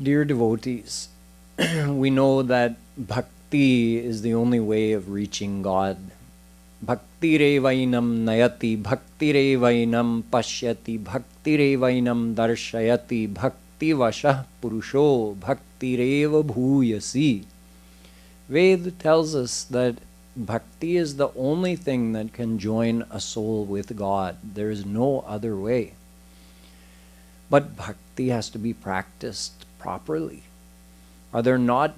Dear devotees, we know that bhakti is the only way of reaching God. Bhakti revainam nayati, bhakti revainam pashyati, bhakti revainam darshayati, bhakti vashah purusho, bhakti reva bhuyasi. Ved tells us that bhakti is the only thing that can join a soul with God. There is no other way. But bhakti has to be practiced properly. Are there not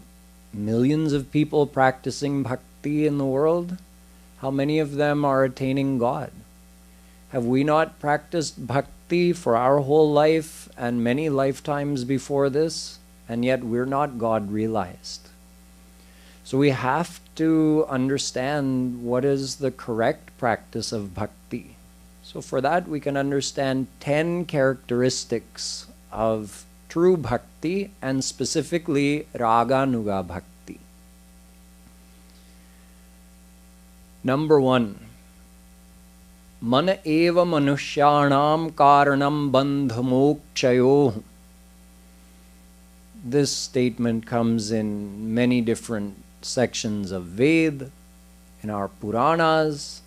millions of people practicing bhakti in the world? How many of them are attaining God? Have we not practiced bhakti for our whole life and many lifetimes before this, and yet we're not God realized? So we have to understand what is the correct practice of bhakti. So for that we can understand 10 characteristics of true bhakti, and specifically raganuga bhakti. Number 1, mana eva manushyanam karanam bandhamokshayoh. This statement comes in many different sections of Ved, in our Puranas,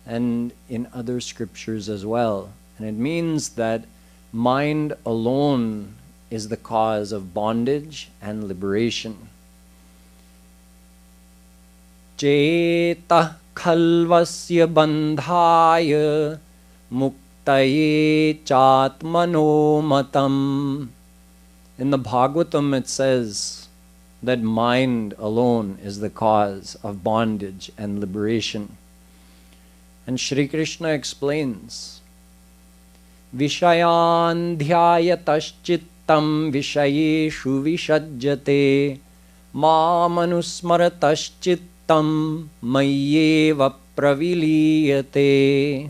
and in other scriptures as well. And it means that mind alone is the cause of bondage and liberation. Ceta khalvasya bandhaya muktaye chatmano matam. In the Bhagavatam it says that mind alone is the cause of bondage and liberation. And Shri Krishna explains, Vishayan dhyayataschittam vishayeshu vishajyate mamanusmarataschittam mayyeva praviliyate.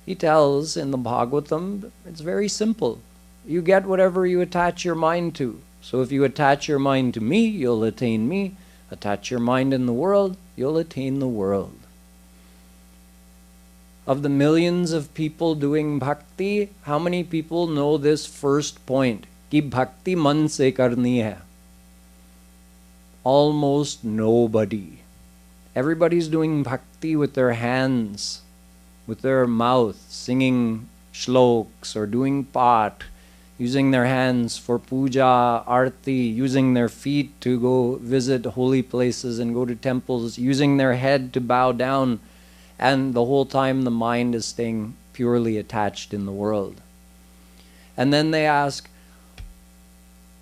He tells in the Bhagavatam, it's very simple. You get whatever you attach your mind to. So if you attach your mind to me, you'll attain me. Attach your mind in the world, you'll attain the world. Of the millions of people doing bhakti, how many people know this first point? Ki bhakti man se karni hai. Almost nobody. Everybody's doing bhakti with their hands, with their mouth, singing shloks or doing pat, using their hands for puja, arti, using their feet to go visit holy places and go to temples, using their head to bow down, and the whole time the mind is staying purely attached in the world. And then they ask,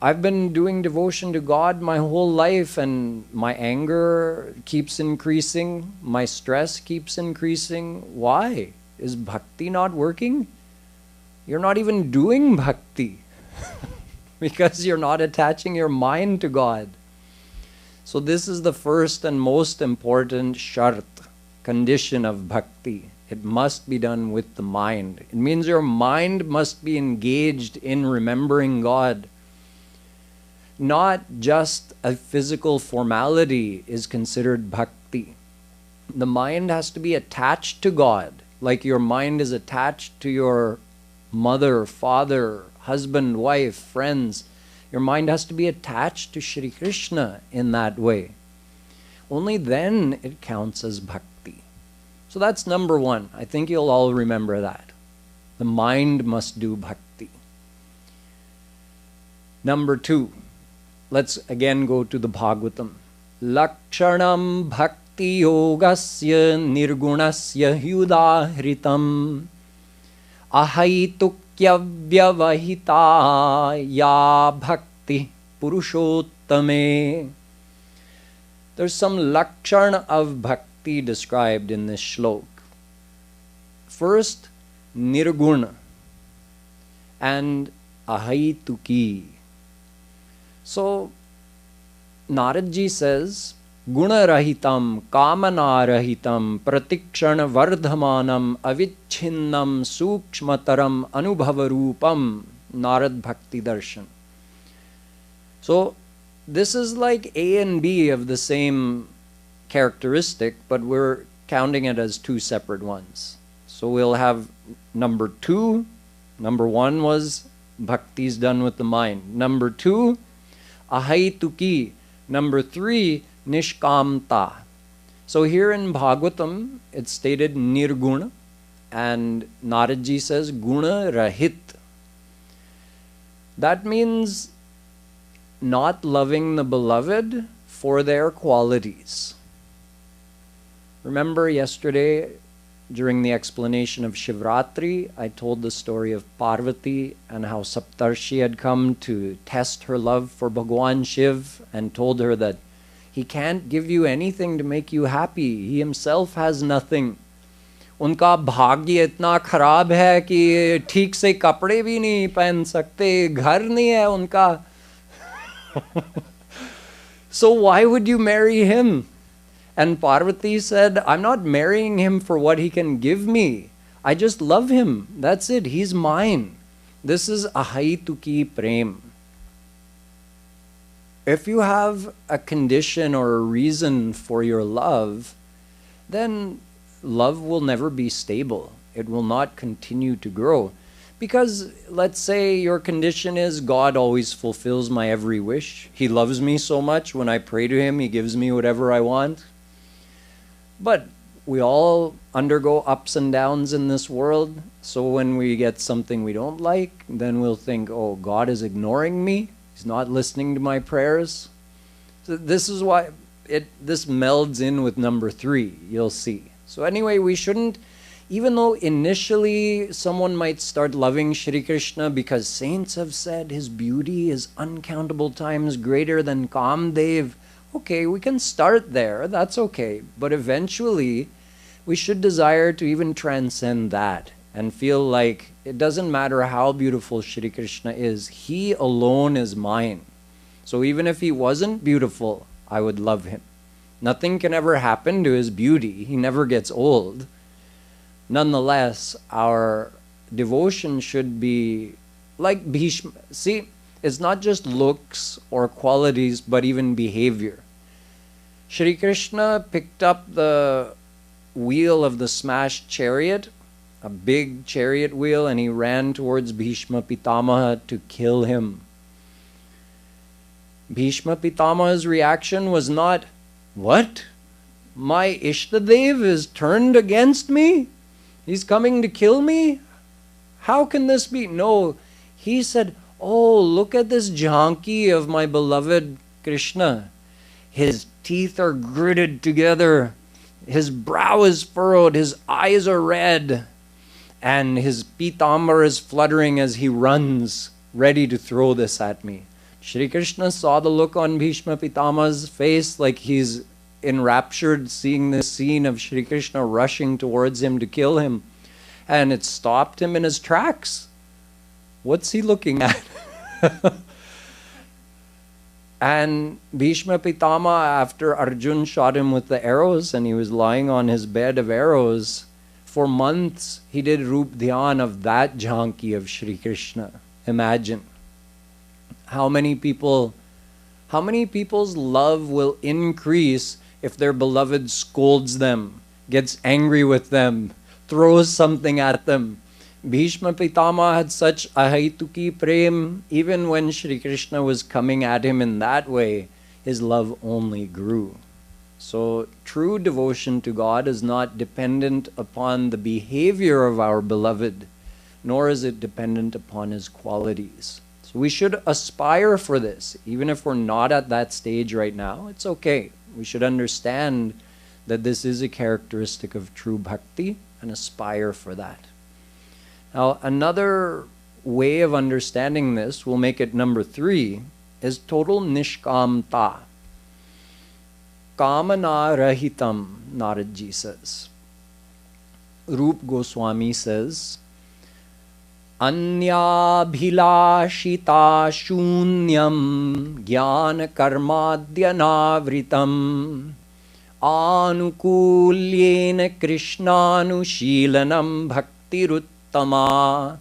I've been doing devotion to God my whole life and my anger keeps increasing, my stress keeps increasing. Why? Is bhakti not working? You're not even doing bhakti because you're not attaching your mind to God. So this is the first and most important shart, condition of bhakti. It must be done with the mind. It means your mind must be engaged in remembering God. Not just a physical formality is considered bhakti. The mind has to be attached to God, like your mind is attached to your mother, father, husband, wife, friends. Your mind has to be attached to Shri Krishna in that way. Only then it counts as bhakti. So that's number 1. I think you'll all remember that. The mind must do bhakti. Number 2. Let's again go to the Bhagavatam. Lakshanam bhakti yogasya nirgunasya hyudahritam ahaitukya vyavahita ya bhakti purushottame. There's some lakshan of bhakti described in this shlok. First, nirguna and ahaituki. So, Naradji says, Gunarahitam, Kamanarahitam, Pratikshana Vardhamanam, Avichinnam, Sukshmataram, Anubhavarupam, Narad Bhakti Darshan. So, this is like A and B of the same characteristic, but we're counting it as 2 separate ones. So we'll have number 2. Number 1 was Bhakti is done with the mind. Number 2, ahaituki. Number 3, niskamta. So here in Bhagavatam, it's stated nirguna, and Naradji says guna rahit. That means not loving the beloved for their qualities. Remember yesterday, during the explanation of Shivratri, I told the story of Parvati and how Saptarshi had come to test her love for Bhagwan Shiv and told her that he can't give you anything to make you happy. He himself has nothing. उनका भाग्य इतना खराब है कि ठीक से कपड़े भी नहीं पहन सकते, घर नहीं है उनका. So why would you marry him? And Parvati said, I'm not marrying him for what he can give me. I just love him. That's it. He's mine. This is ahaituki prem. If you have a condition or a reason for your love, then love will never be stable. It will not continue to grow. Because let's say your condition is God always fulfills my every wish. He loves me so much. When I pray to him, he gives me whatever I want. But we all undergo ups and downs in this world. So when we get something we don't like, then we'll think, oh, God is ignoring me. He's not listening to my prayers. So this is why this melds in with number 3. You'll see. So anyway, we shouldn't, even though initially someone might start loving Shri Krishna because saints have said his beauty is uncountable times greater than Kamdev. Okay, we can start there, that's okay. But eventually, we should desire to even transcend that and feel like it doesn't matter how beautiful Shri Krishna is, he alone is mine. So even if he wasn't beautiful, I would love him. Nothing can ever happen to his beauty. He never gets old. Nonetheless, our devotion should be like Bhishma. See, it's not just looks or qualities, but even behavior. Shri Krishna picked up the wheel of the smashed chariot, a big chariot wheel, and he ran towards Bhishma Pitamaha to kill him. Bhishma Pitamaha's reaction was not, what? My Ishtadev is turned against me? He's coming to kill me? How can this be? No, he said, oh, look at this jhanki of my beloved Krishna. His teeth are gritted together. His brow is furrowed. His eyes are red. And his pitambar is fluttering as he runs, ready to throw this at me. Shri Krishna saw the look on Bhishma Pitama's face, like he's enraptured seeing this scene of Shri Krishna rushing towards him to kill him. And it stopped him in his tracks. What's he looking at? And Bhishma Pitama, after Arjun shot him with the arrows and he was lying on his bed of arrows, for months he did roopdhyan of that jhanki of Shri Krishna. Imagine. How many people's love will increase if their beloved scolds them, gets angry with them, throws something at them. Bhishma Pitama had such ahaituki prem, even when Shri Krishna was coming at him in that way, his love only grew. So true devotion to God is not dependent upon the behavior of our beloved, nor is it dependent upon his qualities. So we should aspire for this, even if we're not at that stage right now. It's okay. We should understand that this is a characteristic of true bhakti and aspire for that. Now, another way of understanding this, we'll make it number 3, is total niskamta. Kamana rahitam, Naradji says. Roop Goswami says, Anyabhilashita shunyam gyan karmadhyanavritam anukulyena krishnanushilanam bhaktiruttama.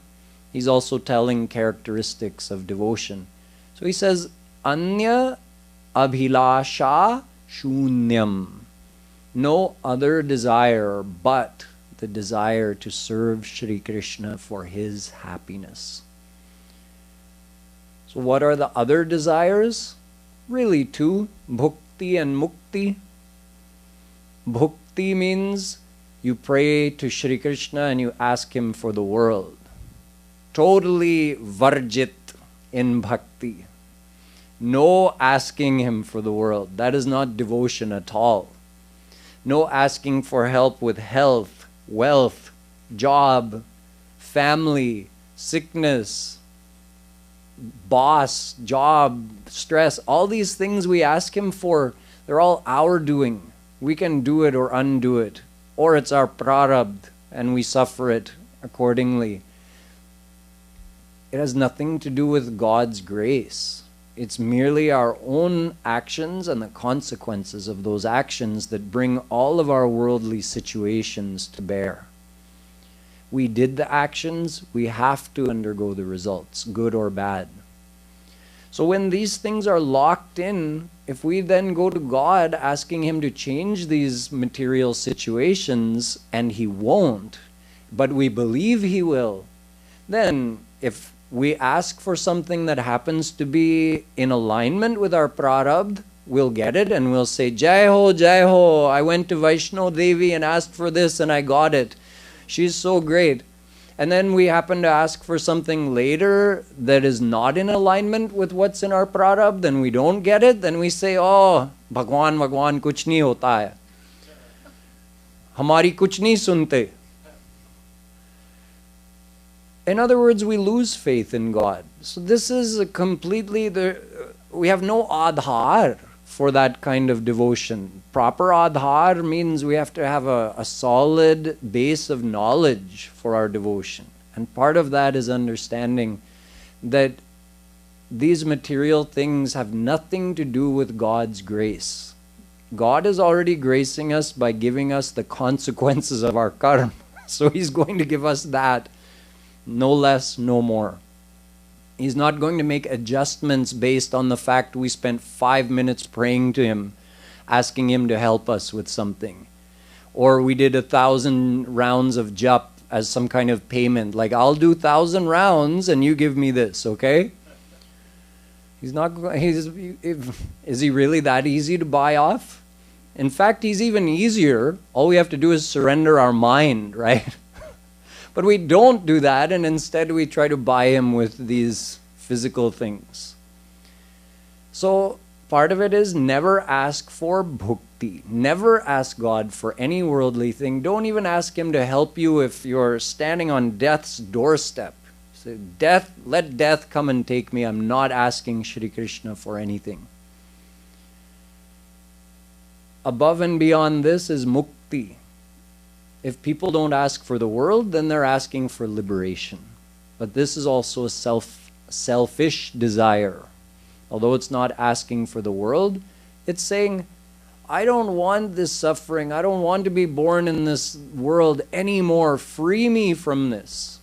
He's also telling characteristics of devotion. So he says, Anya abhilasha shunyam. No other desire but the desire to serve Shri Krishna for his happiness. So what are the other desires? Really two, bhakti and mukti. Bhakti means you pray to Shri Krishna and you ask him for the world. Totally varjit in bhakti. No asking him for the world. That is not devotion at all. No asking for help with health, wealth, job, family, sickness, boss, job, stress. All these things we ask him for, they're all our doing. We can do it or undo it. Or it's our prarabdha and we suffer it accordingly. It has nothing to do with God's grace. It's merely our own actions and the consequences of those actions that bring all of our worldly situations to bear. We did the actions, we have to undergo the results, good or bad. So when these things are locked in, if we then go to God asking him to change these material situations and he won't, but we believe he will, then if we ask for something that happens to be in alignment with our prarabdha, we'll get it and we'll say, Jai Ho, I went to Vaishno Devi and asked for this and I got it. She's so great. And then we happen to ask for something later that is not in alignment with what's in our prarabdha, and we don't get it, then we say, oh, Bhagwan kuch nahi hota hai. Hamari kuch nahi sunte. In other words, we lose faith in God. So this is we have no adhar for that kind of devotion. Proper adhar means we have to have a solid base of knowledge for our devotion. And part of that is understanding that these material things have nothing to do with God's grace. God is already gracing us by giving us the consequences of our karm. So he's going to give us that. No less, no more. He's not going to make adjustments based on the fact we spent 5 minutes praying to him, asking him to help us with something. Or we did 1,000 rounds of jap as some kind of payment. Like, I'll do 1,000 rounds and you give me this, okay? Is he really that easy to buy off? In fact, he's even easier. All we have to do is surrender our mind, right? But we don't do that, and instead we try to buy him with these physical things. So part of it is never ask for bhakti. Never ask God for any worldly thing. Don't even ask him to help you if you're standing on death's doorstep. Say, death, let death come and take me. I'm not asking Shri Krishna for anything. Above and beyond this is mukti. If people don't ask for the world, then they're asking for liberation. But this is also a selfish desire. Although it's not asking for the world, it's saying, I don't want this suffering. I don't want to be born in this world anymore. Free me from this.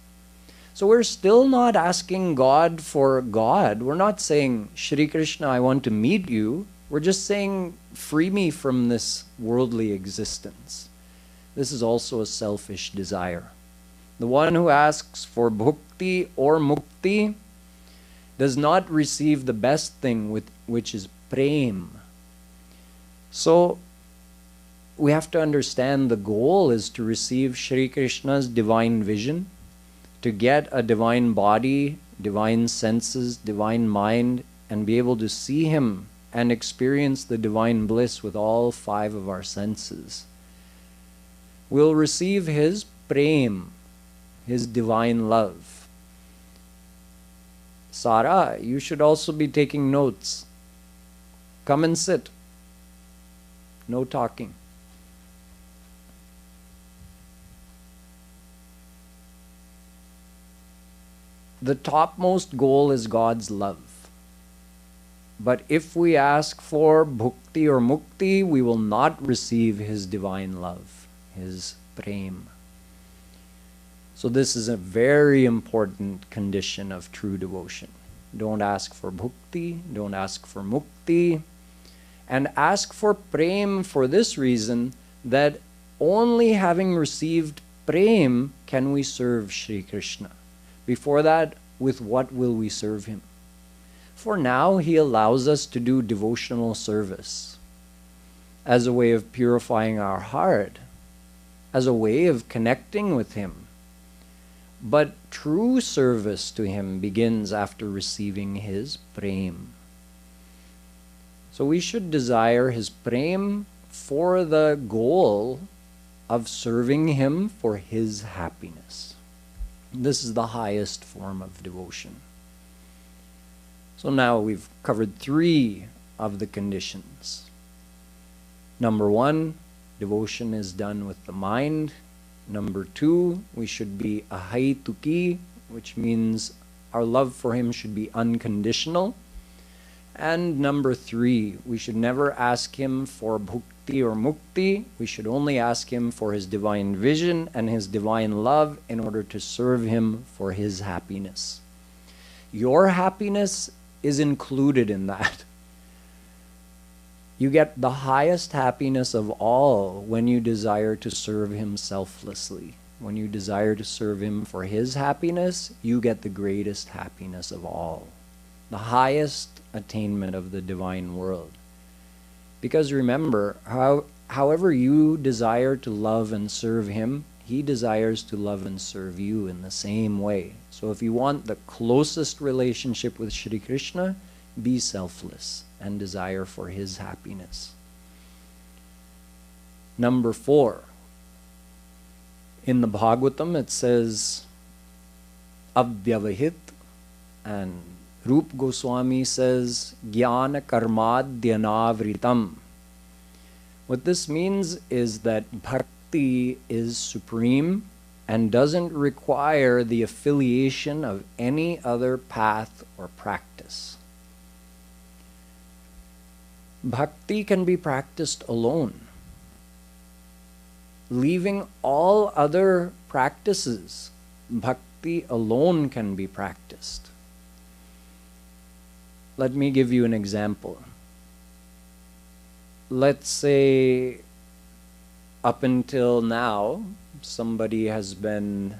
So we're still not asking God for God. We're not saying, Shri Krishna, I want to meet you. We're just saying, free me from this worldly existence. This is also a selfish desire. The one who asks for bhakti or mukti does not receive the best thing, which is prem. So we have to understand the goal is to receive Shri Krishna's divine vision, to get a divine body, divine senses, divine mind, and be able to see him and experience the divine bliss with all 5 of our senses. We'll receive his prem, his divine love. Sara, you should also be taking notes. Come and sit. No talking. The topmost goal is God's love. But if we ask for bhakti or mukti, we will not receive his divine love, his prem. So this is a very important condition of true devotion. Don't ask for bhakti, don't ask for mukti, and ask for prem for this reason, that only having received prem can we serve Shri Krishna. Before that, with what will we serve him? For now, he allows us to do devotional service as a way of purifying our heart, as a way of connecting with him. But true service to him begins after receiving his prem. So we should desire his prem for the goal of serving him for his happiness. This is the highest form of devotion. So now we've covered 3 of the conditions. Number 1, devotion is done with the mind. Number 2, we should be ahaituki, which means our love for him should be unconditional. And number 3, we should never ask him for bhakti or mukti. We should only ask him for his divine vision and his divine love in order to serve him for his happiness. Your happiness is included in that. You get the highest happiness of all when you desire to serve him selflessly. When you desire to serve him for his happiness, you get the greatest happiness of all. The highest attainment of the divine world. Because remember, however you desire to love and serve him, he desires to love and serve you in the same way. So if you want the closest relationship with Shri Krishna, be selfless and desire for his happiness. Number 4. In the Bhagavatam it says avyavahit, and Rup Goswami says gyan karmadhyanavritam. What this means is that bhakti is supreme and doesn't require the affiliation of any other path or practice. Bhakti can be practiced alone. Leaving all other practices, bhakti alone can be practiced. Let me give you an example. Let's say up until now, somebody has been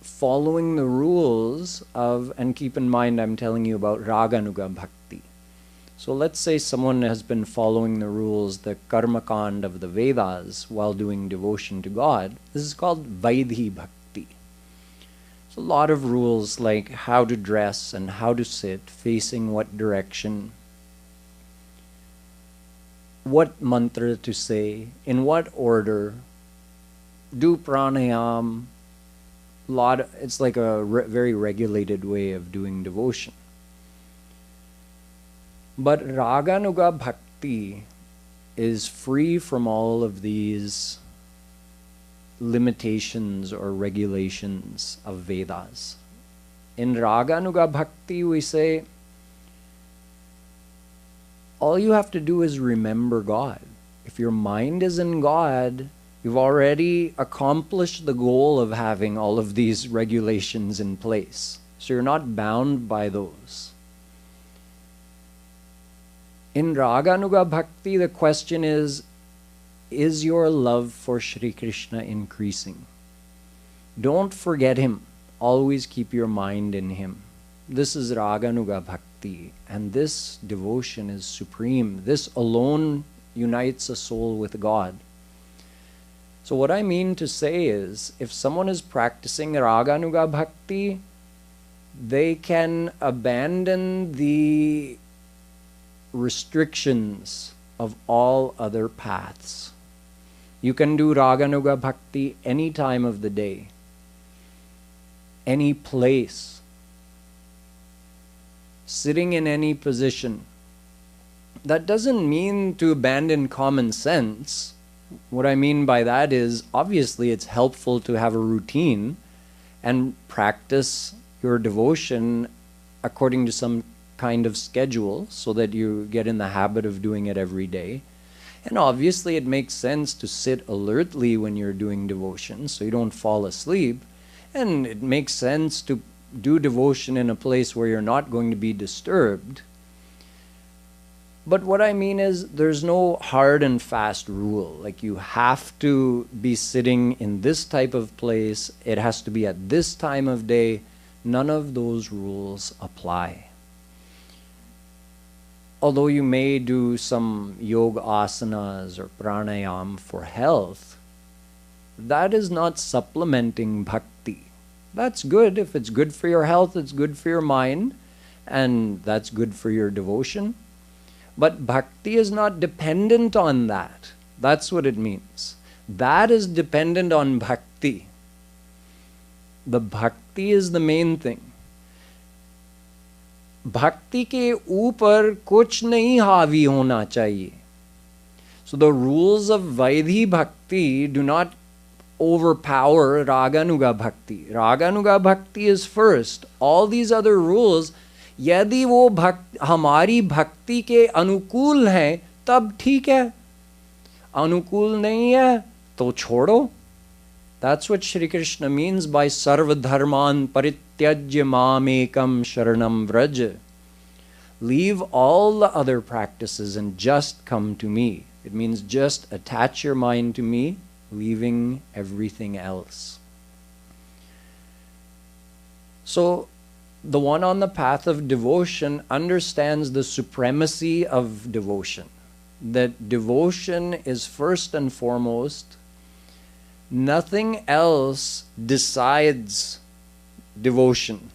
following the rules of, and keep in mind I'm telling you about raganuga bhakti. So let's say someone has been following the rules, the karma kand of the Vedas while doing devotion to God. This is called vaidhi bhakti. So a lot of rules like how to dress and how to sit, facing what direction, what mantra to say, in what order, do pranayam. It's like a very regulated way of doing devotion. But raganuga bhakti is free from all of these limitations or regulations of Vedas. In raganuga bhakti we say, all you have to do is remember God. If your mind is in God, you've already accomplished the goal of having all of these regulations in place. So you're not bound by those. In raganuga bhakti, the question is your love for Shri Krishna increasing? Don't forget him. Always keep your mind in him. This is raganuga bhakti, and this devotion is supreme. This alone unites a soul with God. So what I mean to say is, if someone is practicing raganuga bhakti, they can abandon the restrictions of all other paths. You can do raganuga bhakti any time of the day, any place, sitting in any position. That doesn't mean to abandon common sense. What I mean by that is, obviously it's helpful to have a routine and practice your devotion according to some kind of schedule so that you get in the habit of doing it every day. And obviously it makes sense to sit alertly when you're doing devotion so you don't fall asleep. And it makes sense to do devotion in a place where you're not going to be disturbed. But what I mean is, there's no hard and fast rule. Like, you have to be sitting in this type of place. It has to be at this time of day. None of those rules apply. Although you may do some yoga asanas or pranayam for health, that is not supplementing bhakti. That's good. If it's good for your health, it's good for your mind, and that's good for your devotion. But bhakti is not dependent on that. That's what it means. That is dependent on bhakti. The bhakti is the main thing. Bhakti ke upar kuch nahi havi hona chahiye. So the rules of Vaidhi bhakti do not overpower raganuga bhakti. Raganuga bhakti is first. All these other rules, यदि वो हमारी भक्ति के अनुकूल हैं तब ठीक है, अनुकूल नहीं है तो छोड़ो. That's what Shri Krishna means by sarva dharman parityajya mamekam sharanam vraj. Leave all the other practices and just come to me. It means just attach your mind to me, leaving everything else. So the one on the path of devotion understands the supremacy of devotion. That devotion is first and foremost. Nothing else decides devotion.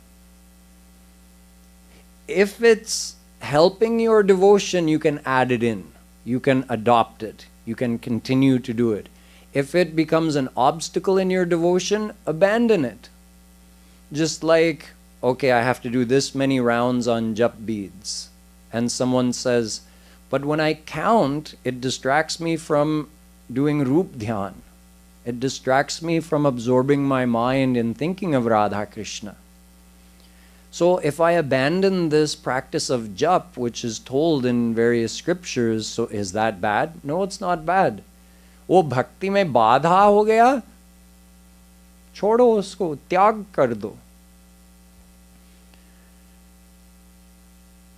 If it's helping your devotion, you can add it in. You can adopt it. You can continue to do it. If it becomes an obstacle in your devotion, abandon it. Just like, okay, I have to do this many rounds on jap beads. And someone says, but when I count, it distracts me from doing roopdhyan. It distracts me from absorbing my mind in thinking of Radha Krishna. So if I abandon this practice of jap, which is told in various scriptures, so is that bad? No, it's not bad. वो भक्ति में बाधा हो गया, छोड़ो उसको, त्याग कर दो.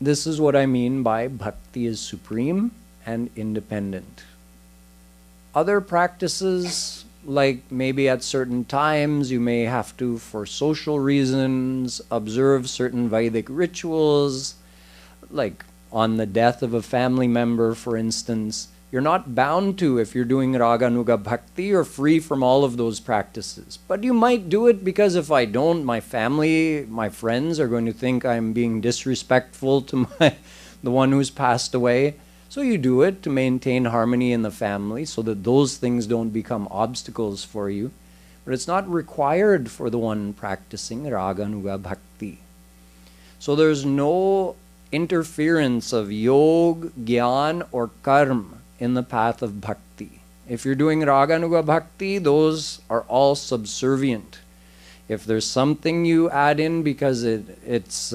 This is what I mean by bhakti is supreme and independent. Other practices, like maybe at certain times you may have to, for social reasons, observe certain Vedic rituals, like on the death of a family member, for instance. You're not bound to if you're doing raganuga bhakti. You're free from all of those practices. But you might do it because if I don't, my family, my friends are going to think I'm being disrespectful to the one who's passed away. So you do it to maintain harmony in the family so that those things don't become obstacles for you. But it's not required for the one practicing raganuga bhakti. So there's no interference of yoga, gyan or karm in the path of bhakti. If you're doing raganuga bhakti, those are all subservient. If there's something you add in because it's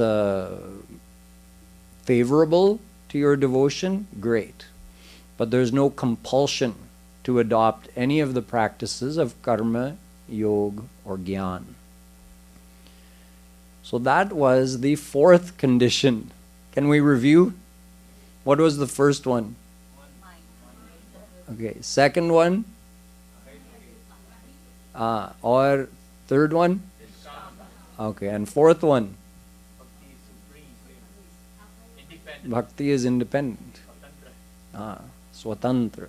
favorable to your devotion, great. But there's no compulsion to adopt any of the practices of karma, yoga, or gyan. So that was the fourth condition. Can we review? What was the first one? Okay, second one? Or third one? Okay, and fourth one? Bhakti is independent. Swatantra.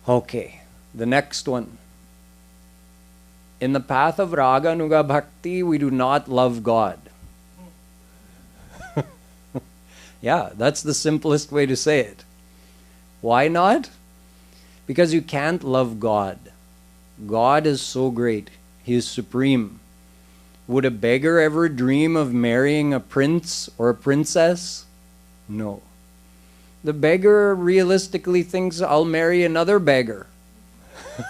Okay, the next one. In the path of raganuga bhakti, we do not love God. Yeah, that's the simplest way to say it. Why not? Because you can't love God. God is so great. He is supreme. Would a beggar ever dream of marrying a prince or a princess? No. The beggar realistically thinks, I'll marry another beggar.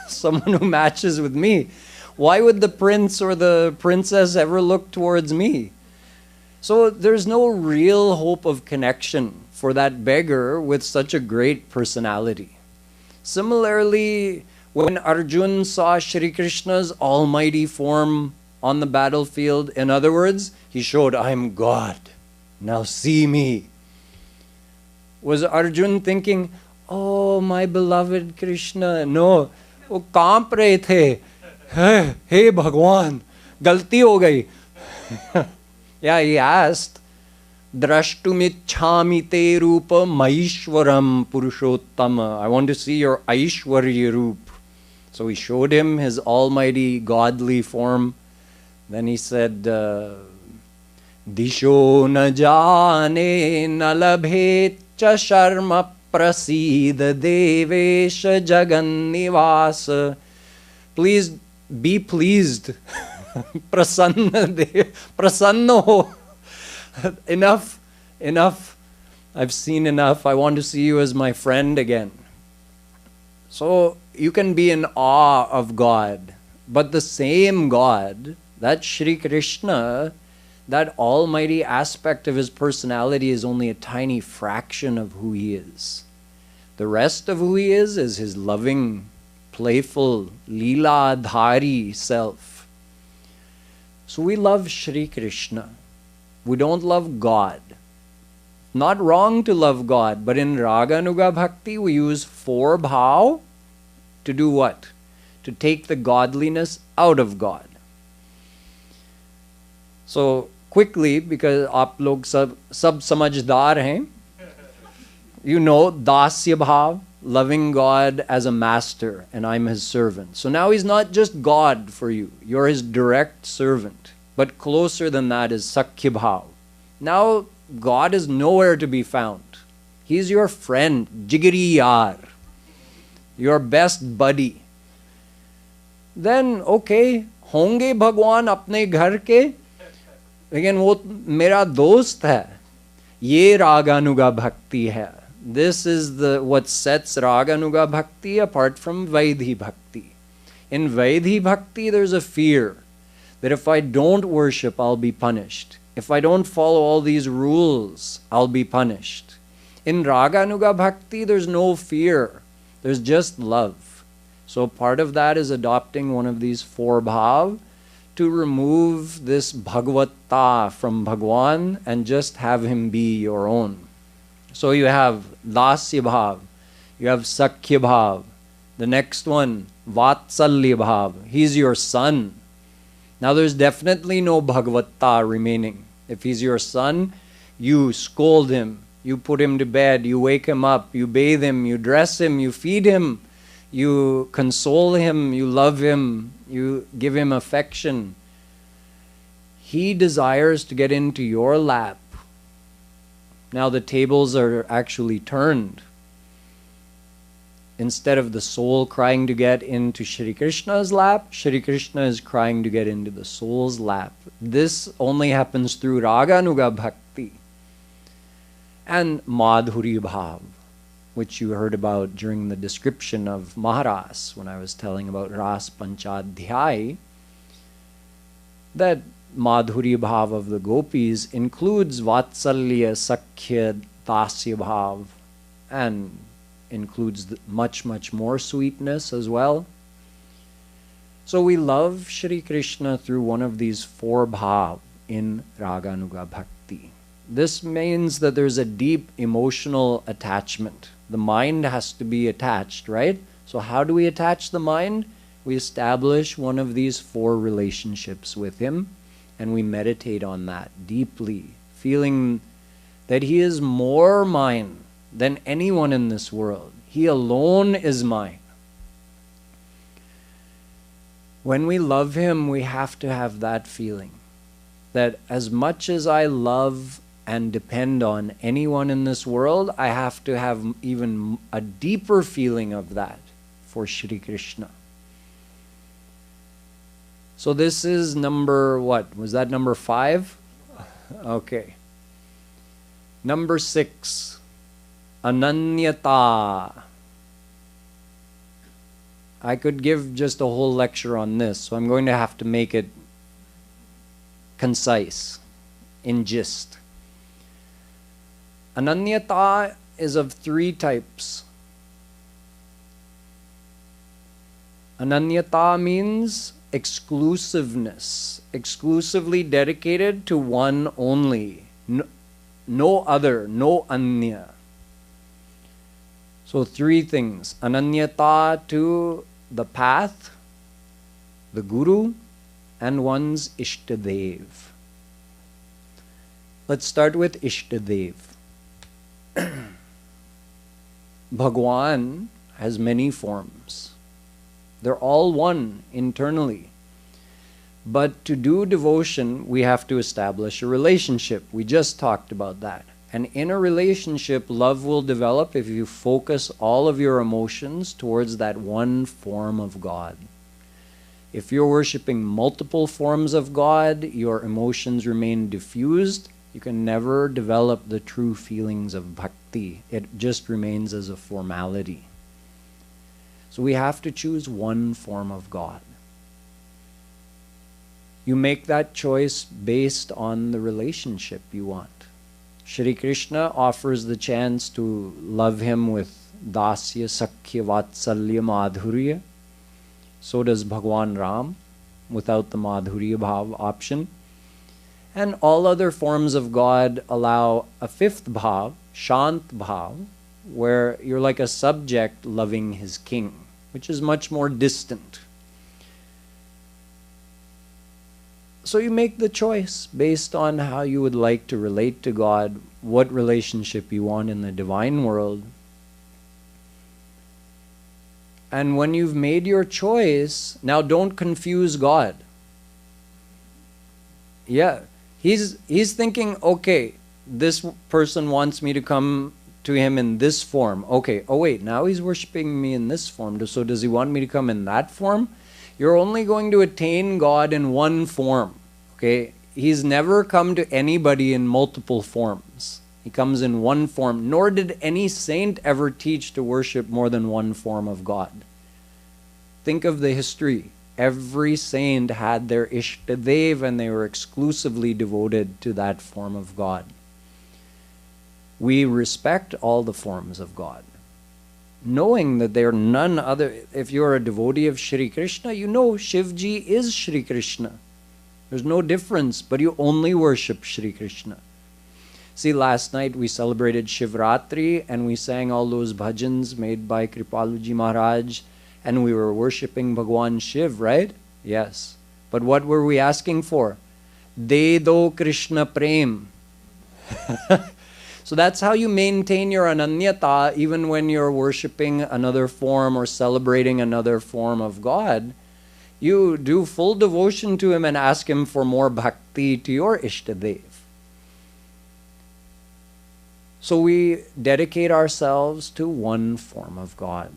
Someone who matches with me. Why would the prince or the princess ever look towards me? So there's no real hope of connection for that beggar with such a great personality. Similarly, when Arjun saw Shri Krishna's almighty form on the battlefield, in other words, he showed, I am God. Now see me. Was Arjun thinking, oh, my beloved Krishna? No, वो कांप रहे थे. Hey Bhagwan, galti ho gayi. Yeah, he asked, Drashtumichhami te rupa maishwaram purushottama. I want to see your Aishwarya roop. So he showed him his almighty godly form. Then he said, Disho na jane na labhet cha sharma prasida devesha jagannivasa. Please be pleased. Prasanna ho. Enough. I've seen enough. I want to see you as my friend again. So you can be in awe of God, but the same God, that Shri Krishna, that almighty aspect of his personality is only a tiny fraction of who he is. The rest of who he is his loving, playful, lila dhari self. So we love Shri Krishna. We don't love God. Not wrong to love God, but in raganuga bhakti we use 4 bhav to do what? To take the godliness out of God. So quickly, because aap log sab samajhdar hain, you know dasya bhav, loving God as a master and I'm his servant. So now he's not just God for you, you're his direct servant. But closer than that is sakhya bhav. Now God is nowhere to be found. He's your friend, jigari yaar, your best buddy. Then okay, honge Bhagwan apne ghar ke, लेकिन वो मेरा दोस्त है. ये raganuga bhakti hai. This is what sets raganuga bhakti apart from Vaidhi bhakti. In Vaidhi bhakti there's a fear that if I don't worship I'll be punished. If I don't follow all these rules I'll be punished. In raganuga bhakti there's no fear. There's just love. So part of that is adopting one of these 4 bhav to remove this bhagavata from Bhagwan and just have him be your own. So you have dasya bhav, you have sakhya bhav, the next one vatsalya bhav, he's your son. Now there's definitely no bhagavata remaining. If he's your son, you scold him, you put him to bed, you wake him up, you bathe him, you dress him, you feed him, you console him, you love him, you give him affection. He desires to get into your lap. Now the tables are actually turned. Instead of the soul crying to get into Shri Krishna's lap, Shri Krishna is crying to get into the soul's lap. This only happens through raganuga bhakti. And madhuri bhav, which you heard about during the description of Maharas when I was telling about Ras Panchadhyay, that madhuri bhav of the gopis includes vatsalya, sakhya, dasya bhav, and includes much more sweetness as well. So we love Shri Krishna through one of these 4 bhav in raganuga bhakti. This means that there's a deep emotional attachment. The mind has to be attached, right? So how do we attach the mind? We establish one of these 4 relationships with him, and we meditate on that deeply, feeling that he is more mine than anyone in this world. He alone is mine. When we love him, we have to have that feeling that as much as I love and depend on anyone in this world, I have to have even a deeper feeling of that for Shri Krishna. So this is number what? Was that number 5? Okay. Number 6. Ananyata. I could give just a whole lecture on this, so I'm going to have to make it concise, in gist. Ananyata is of 3 types. Ananyata means exclusiveness, exclusively dedicated to one only, no other, no anya. So three things: ananyata to the path, the guru, and one's ishtadev. Let's start with ishtadev. Bhagwan has many forms. They're all one internally. But to do devotion, we have to establish a relationship. We just talked about that. And in a relationship, love will develop if you focus all of your emotions towards that one form of God. If you're worshipping multiple forms of God, your emotions remain diffused. You can never develop the true feelings of bhakti. It just remains as a formality. So we have to choose one form of God. You make that choice based on the relationship you want. Shri Krishna offers the chance to love him with dasya, sakhya, vatsalya, madhurya. So does Bhagwan Ram, without the madhurya bhav option. And all other forms of God allow a fifth bhav, shant bhav, where you're like a subject loving his king, which is much more distant. So you make the choice based on how you would like to relate to God, what relationship you want in the divine world. And when you've made your choice, now don't confuse God. Yeah, he's thinking, okay, this person wants me to come to him in this form. Okay, oh wait, now he's worshipping me in this form. So does he want me to come in that form? You're only going to attain God in one form. Okay? He's never come to anybody in multiple forms. He comes in one form. Nor did any saint ever teach to worship more than one form of God. Think of the history. Every saint had their ishtadev and they were exclusively devoted to that form of God. We respect all the forms of God, knowing that they are none other. If you're a devotee of Shri Krishna, you know Shivji is Shri Krishna. There's no difference, but you only worship Shri Krishna. See, last night we celebrated Shivratri and we sang all those bhajans made by Kripaluji Maharaj and we were worshipping Bhagwan Shiv, right? Yes. But what were we asking for? De do Krishna Prem. So that's how you maintain your ananyata even when you're worshipping another form or celebrating another form of God. You do full devotion to him and ask him for more bhakti to your ishtadev. So we dedicate ourselves to one form of God.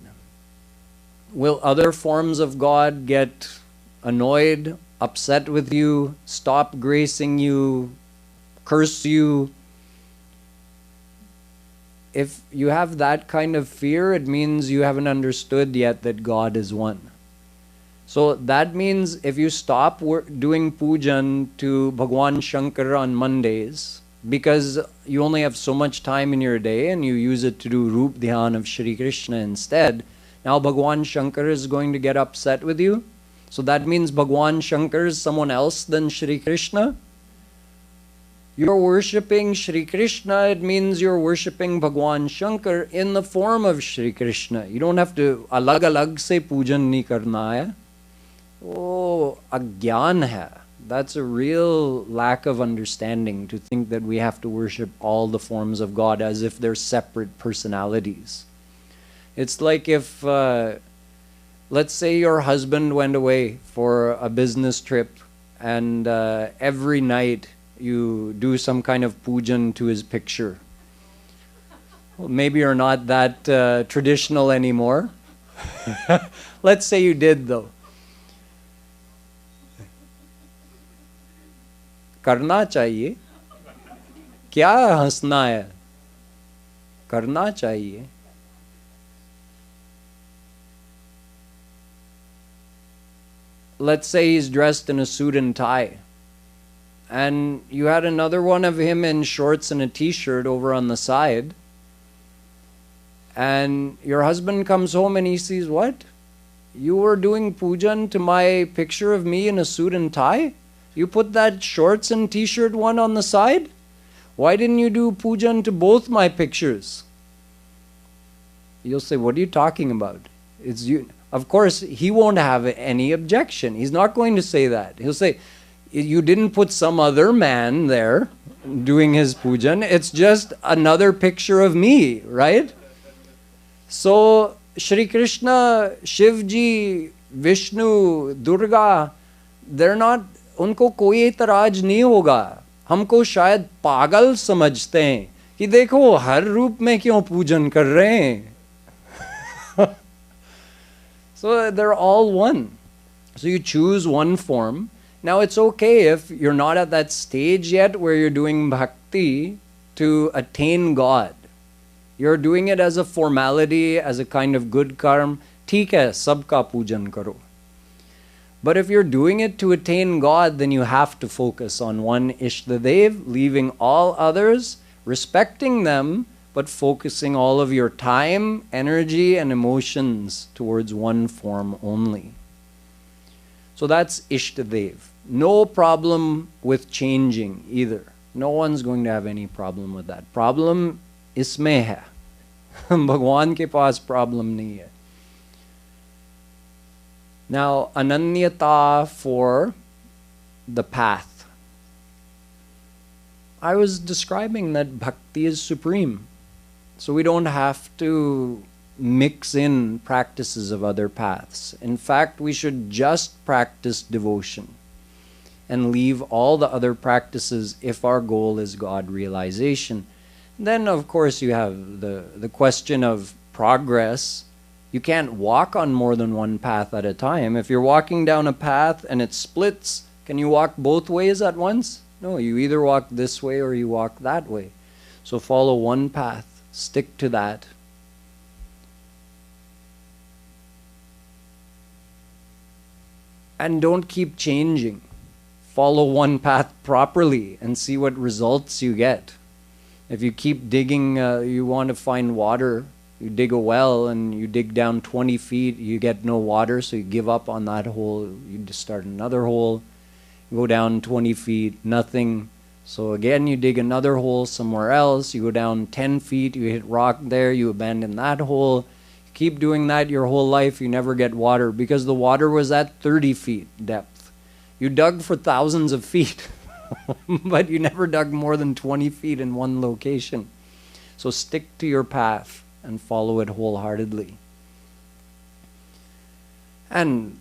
Will other forms of God get annoyed, upset with you, stop gracing you, curse you? If you have that kind of fear, it means you haven't understood yet that God is one. So that means if you stop doing pujan to Bhagwan Shankar on Mondays, because you only have so much time in your day and you use it to do roopdhyan of Shri Krishna instead, now Bhagwan Shankar is going to get upset with you. So that means Bhagwan Shankar is someone else than Shri Krishna. You're worshipping Shri Krishna, it means you're worshipping Bhagwan Shankar in the form of Shri Krishna. You don't have to alag-alag se pujan nahi karna hai. Oh, a gyan hai. That's a real lack of understanding to think that we have to worship all the forms of God as if they're separate personalities. It's like if, let's say your husband went away for a business trip and every night you do some kind of pujan to his picture. Well, maybe you're not that traditional anymore. Let's say you did though. करना चाहिए क्या हंसना है करना चाहिए let's say he's dressed in a suit and tie and you had another one of him in shorts and a t-shirt over on the side and your husband comes home and he sees what? You were doing pujan to my picture of me in a suit and tie? You put that shorts and t-shirt one on the side? Why didn't you do pujan to both my pictures? You'll say, what are you talking about? It's you. Of course, he won't have any objection. He's not going to say that. He'll say, you didn't put some other man there doing his pujan. It's just another picture of me, right? So, Shri Krishna, Shivji, Vishnu, Durga, they're not, उनको कोई एतराज नहीं होगा. हमको शायद पागल समझते हैं कि देखो हर रूप में क्यों पूजन कर रहे हैं. So they're all one. So you choose one form. Now it's okay if you're not at that stage yet where you're doing bhakti to attain God. You're doing it as a formality, as a kind of good karm. ठीक है, सबका पूजन करो. But if you're doing it to attain God, then you have to focus on one Ishtadev, leaving all others, respecting them, but focusing all of your time, energy, and emotions towards one form only. So that's Ishtadev. No problem with changing either. No one's going to have any problem with that. Problem isme hai. Bhagwan ke paas problem nahi hai. Now, ananyata for the path. I was describing that bhakti is supreme. So we don't have to mix in practices of other paths. In fact, we should just practice devotion and leave all the other practices if our goal is God realization. Then, of course, you have the question of progress. You can't walk on more than one path at a time. If you're walking down a path and it splits, can you walk both ways at once? No, you either walk this way or you walk that way. So follow one path. Stick to that. And don't keep changing. Follow one path properly and see what results you get. If you keep digging, you want to find water, you dig a well and you dig down 20 feet, you get no water, so you give up on that hole, you just start another hole, you go down 20 feet, nothing. So again, you dig another hole somewhere else, you go down 10 feet, you hit rock there, you abandon that hole. You keep doing that your whole life, you never get water because the water was at 30 feet depth. You dug for thousands of feet, but you never dug more than 20 feet in one location. So stick to your path and follow it wholeheartedly. And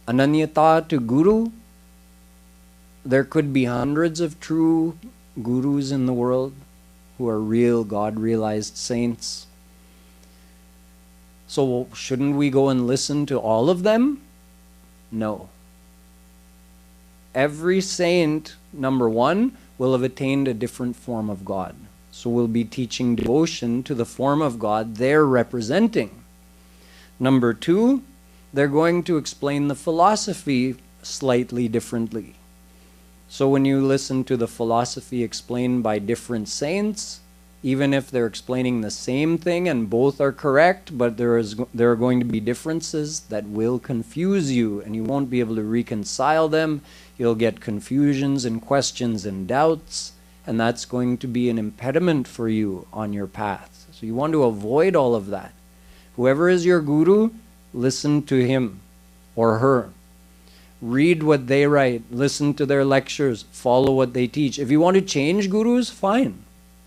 ananyata to guru. There could be hundreds of true gurus in the world who are real God-realized saints. So shouldn't we go and listen to all of them? No. Every saint, number one, will have attained a different form of God. So we'll be teaching devotion to the form of God they're representing. Number two, they're going to explain the philosophy slightly differently. So when you listen to the philosophy explained by different saints, even if they're explaining the same thing and both are correct, but there are going to be differences that will confuse you and you won't be able to reconcile them. You'll get confusions and questions and doubts, and that's going to be an impediment for you on your path. So you want to avoid all of that. Whoever is your guru, listen to him or her. Read what they write, listen to their lectures, follow what they teach. If you want to change gurus, fine.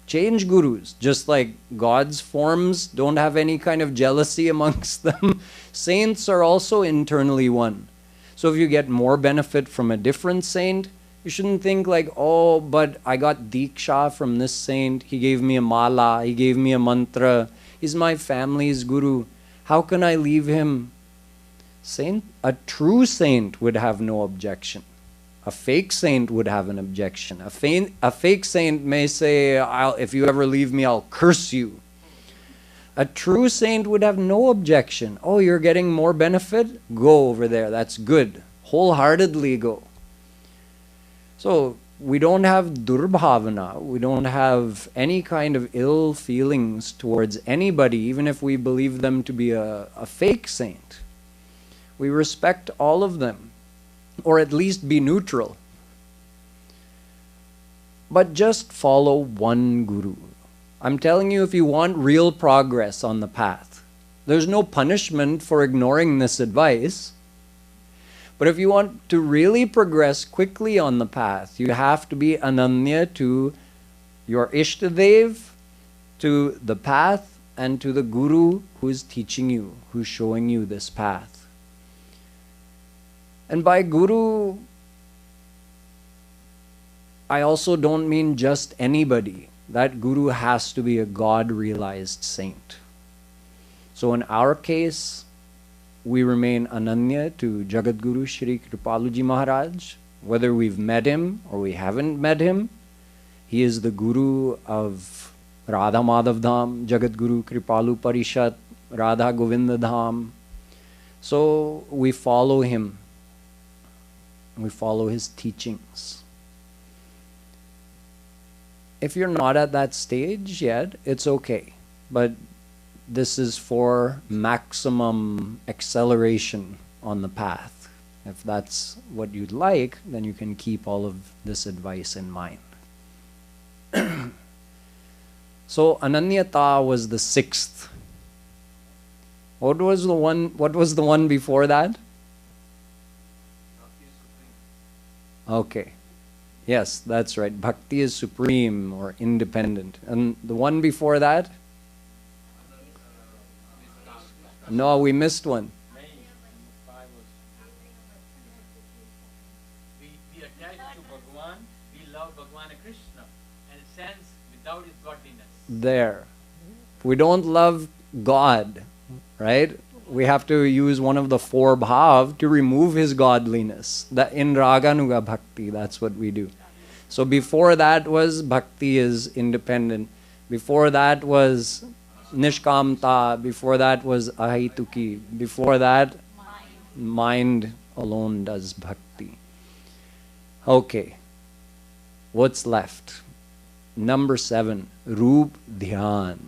Change gurus. Just like God's forms don't have any kind of jealousy amongst them, saints are also internally one. So if you get more benefit from a different saint, you shouldn't think like, oh, but I got Diksha from this saint, he gave me a mala, he gave me a mantra, he's my family's guru, how can I leave him? A true saint would have no objection. A fake saint would have an objection. A fake saint may say, if you ever leave me, I'll curse you. A true saint would have no objection. Oh, you're getting more benefit? Go over there. That's good. Wholeheartedly go. So we don't have durbhavana. We don't have any kind of ill feelings towards anybody, even if we believe them to be a fake saint. We respect all of them, or at least be neutral. But just follow one guru. I'm telling you, if you want real progress on the path, There's no punishment for ignoring this advice. But if you want to really progress quickly on the path, you have to be ananya to your Ishtadev, to the path, and to the Guru who is teaching you, who's showing you this path. And by Guru, I also don't mean just anybody. That Guru has to be a God-realized saint. So in our case, we remain ananya to Jagadguru Shree Kripaluji Maharaj. Whether we've met him or we haven't met him, he is the Guru of Radha Madhav Dham, Jagadguru Kripalu Parishat, Radha Govinda Dham. So we follow him. We follow his teachings. If you're not at that stage yet, it's okay. But this is for maximum acceleration on the path. If that's what you'd like, then you can keep all of this advice in mind. So ananyata was the 6th. What was the one before that? Okay. Yes, that's right. Bhakti is supreme or independent. And the one before that? No, we missed one. We attach to Bhagwan, we love Bhagwan Krishna, and it stands without his godliness. There. We don't love God, right? We have to use one of the 4 bhav to remove his godliness. That in raganuga bhakti, that's what we do. So before that was bhakti is independent. Before that was niskamta. Before that was ahaituki. Before that, mind alone does bhakti. Okay. What's left? Number 7, roopdhyan.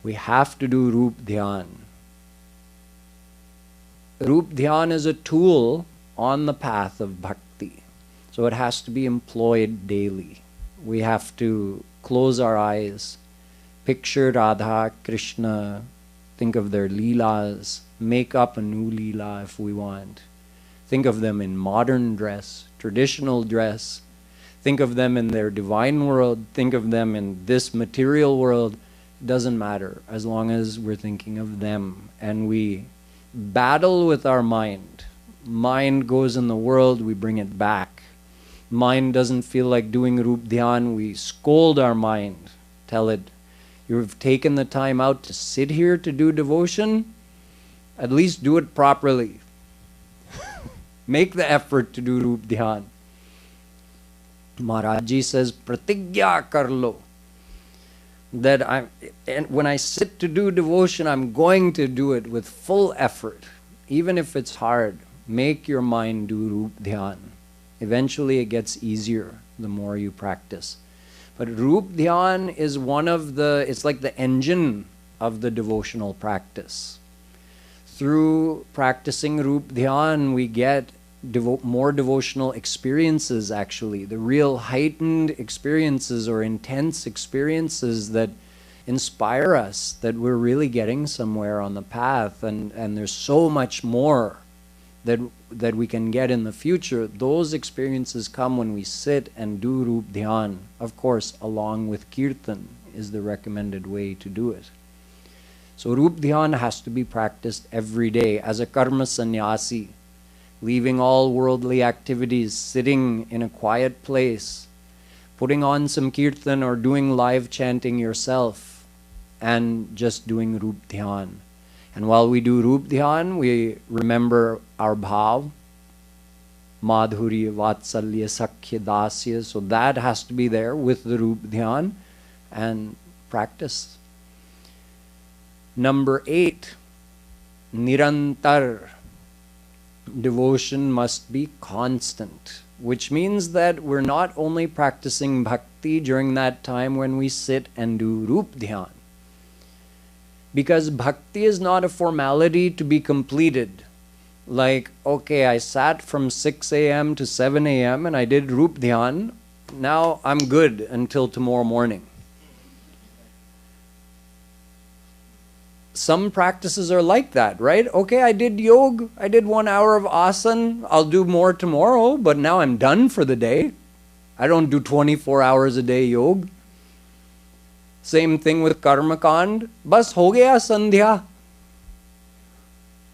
We have to do roopdhyan. Roopdhyan is a tool on the path of bhakti. So it has to be employed daily. We have to close our eyes, picture Radha, Krishna, think of their leelas, make up a new leela if we want. Think of them in modern dress, traditional dress. Think of them in their divine world. Think of them in this material world. It doesn't matter as long as we're thinking of them. And we battle with our mind. Mind goes in the world, we bring it back. Mind doesn't feel like doing roopdhyan, we scold our mind. Tell it, you've taken the time out to sit here to do devotion, at least do it properly. Make the effort to do roopdhyan. Maharajji says, pratigya karlo. That when I sit to do devotion, I'm going to do it with full effort. Even if it's hard, make your mind do roopdhyan. Eventually it gets easier the more you practice. But roopdhyan is it's like the engine of the devotional practice. Through practicing roopdhyan, we get more devotional experiences actually. The real heightened experiences or intense experiences that inspire us that we're really getting somewhere on the path, and there's so much more that we can get in the future. Those experiences come when we sit and do roopdhyan. Of course, along with kirtan is the recommended way to do it. So roopdhyan has to be practiced every day as a karma sannyasi, leaving all worldly activities, sitting in a quiet place, putting on some kirtan or doing live chanting yourself, and just doing roopdhyan. And while we do roopdhyan, we remember our bhav, madhurya, vatsalya, sakhya, dasya. So that has to be there with the roopdhyan and practice. Number 8, nirantar. Devotion must be constant, which means that we're not only practicing bhakti during that time when we sit and do roopdhyan. Because bhakti is not a formality to be completed. Like, okay, I sat from 6 a.m. to 7 a.m. and I did roopdhyan. Now I'm good until tomorrow morning. some practices are like that, right? Okay, I did yoga, I did 1 hour of asana, I'll do more tomorrow, but now I'm done for the day. I don't do 24 hours a day yoga. Same thing with karma kand. Bas ho gaya sandhya.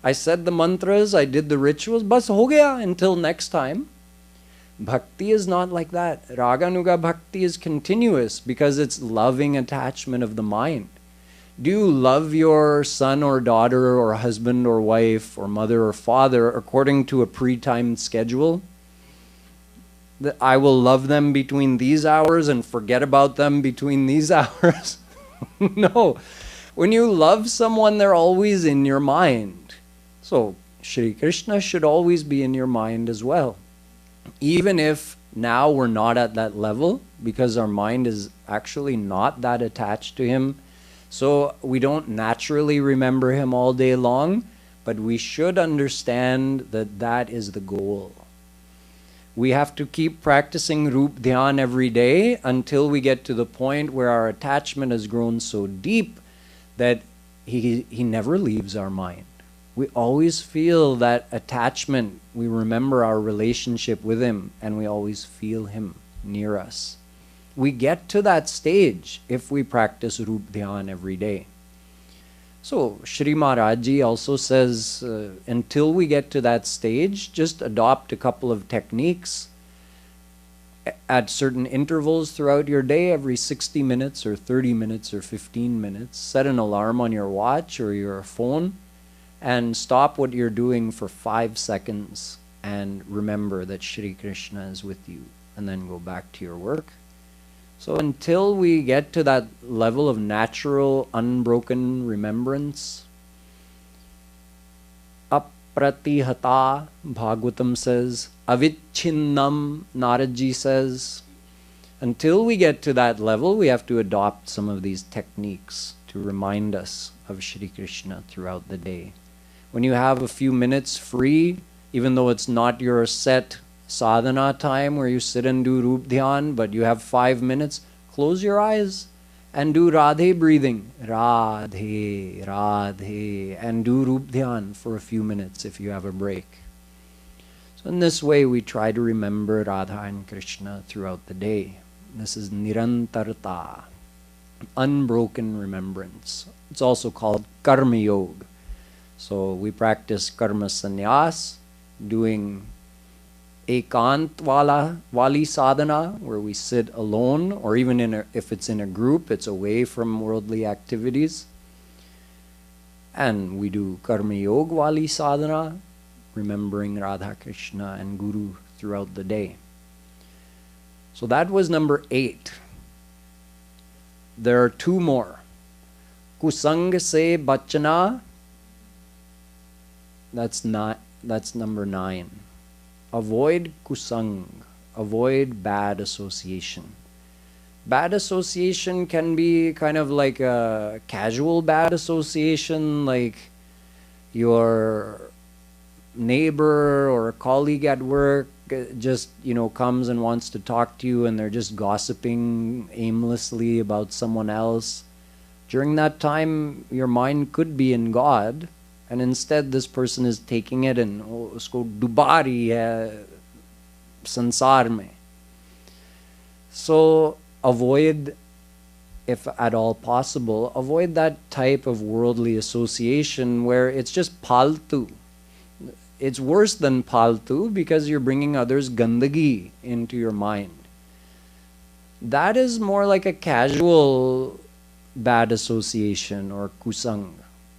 I said the mantras, I did the rituals, bas ho gaya until next time. Bhakti is not like that. Raganuga bhakti is continuous because it's loving attachment of the mind. Do you love your son or daughter or husband or wife or mother or father according to a pre-timed schedule? That I will love them between these hours and forget about them between these hours? No. When you love someone, they're always in your mind. So Shri Krishna should always be in your mind as well. Even if now we're not at that level, because our mind is actually not that attached to him, so we don't naturally remember him all day long, but we should understand that that is the goal. We have to keep practicing roopdhyan every day until we get to the point where our attachment has grown so deep that he never leaves our mind. We always feel that attachment. We remember our relationship with him and we always feel him near us. We get to that stage if we practice roopdhyan every day. So Shri Maharajji also says, until we get to that stage, just adopt a couple of techniques at certain intervals throughout your day, every 60 minutes or 30 minutes or 15 minutes. Set an alarm on your watch or your phone and stop what you're doing for 5 seconds and remember that Shri Krishna is with you, and then go back to your work. So until we get to that level of natural, unbroken remembrance, apratihata, Bhagavatam says, avicchinnam, Naradji says, until we get to that level, we have to adopt some of these techniques to remind us of Shri Krishna throughout the day. When you have a few minutes free, even though it's not your set sadhana time where you sit and do roopdhyan, but you have 5 minutes, close your eyes and do Radhe breathing. Radhe, Radhe, and do roopdhyan for a few minutes if you have a break. So in this way we try to remember Radha and Krishna throughout the day. This is nirantarta, unbroken remembrance. It's also called karma yoga. So we practice karma sannyas, doing ekant wali sadhana, where we sit alone, or even if it's in a group, it's away from worldly activities. And we do karma yoga wali sadhana, remembering Radha Krishna and Guru throughout the day. So that was number 8. There are 2 more. Kusang se bachana. That's number 9. Avoid kusang. Avoid bad association. Bad association can be kind of like a casual bad association, like your neighbor or a colleague at work just, comes and wants to talk to you and they're just gossiping aimlessly about someone else. During that time, your mind could be in God, and instead this person is taking it and usko dubari hai sansar mein. So avoid, if at all possible, avoid that type of worldly association where it's just paltu. It's worse than paltu because you're bringing others gandagi into your mind. That is more like a casual bad association or kusang.